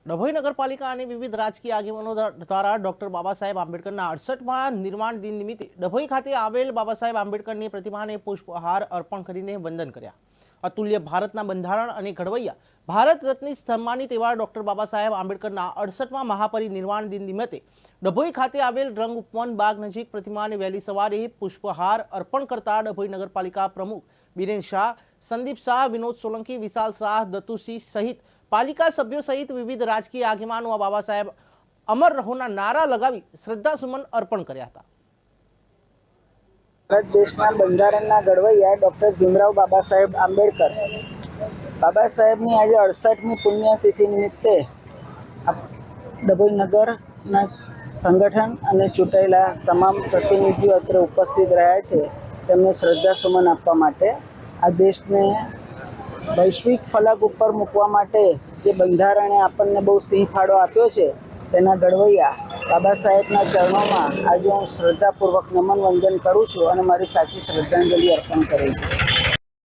ડભોઈ નગરપાલિકા અને વિવિધ રાજકીય આગેવાનો દ્વારા ડોક્ટર બાબા સાહેબ આંબેડકરના 68મા નિર્માણ દિન નિમિત્તે ડભોઈ ખાતે આવેલ બાબા સાહેબ આંબેડકરની પ્રતિમાને પુષ્પહાર અર્પણ કરીને વંદન કર્યા. અતુલ્ય ભારતના બંધારણ અને ઘડવૈયા ભારત રત્ન સન્માનિત એવા ડોક્ટર બાબા સાહેબ આંબેડકરના 68મા મહાપરિનિર્વાણ દિન નિમિત્તે ડભોઈ ખાતે આવેલ રંગ ઉપવન બાગ નજીક પ્રતિમાને વહેલી સવારે પુષ્પહાર અર્પણ કરતા ડભોઈ નગરપાલિકા પ્રમુખ બીરેન શાહ, સંદીપ શાહ, વિનોદ સોલંકી, વિશાલ શાહ, દતુસિંહ સહિત પાલિકા સભ્યો સહિત વિવિધ રાજકીય આગેવાનો બાબા સાહેબ અમર રહોના નારા લગાવી શ્રદ્ધાસુમન અર્પણ કર્યા હતા. ભારત દેશના બંધારણના ઘડવૈયા ડૉક્ટર ભીમરાવ બાબા સાહેબ આંબેડકર બાબા સાહેબની આજે 68મી પુણ્યતિથિ નિમિત્તે ડભોઈ નગરના સંગઠન અને ચૂંટાયેલા તમામ પ્રતિનિધિઓ અત્રે ઉપસ્થિત રહ્યા છે. તેમને શ્રદ્ધાસુમન આપવા માટે આ દેશને વૈશ્વિક ફલક ઉપર મૂકવા માટે જે બંધારણે આપણને બહુ સિંહ ફાળો આપ્યો છે તેના ઘડવૈયા બાબા સાહેબના ચરણોમાં આજે હું શ્રદ્ધાપૂર્વક નમન વંદન કરું છું અને મારી સાચી શ્રદ્ધાંજલિ અર્પણ કરું છું.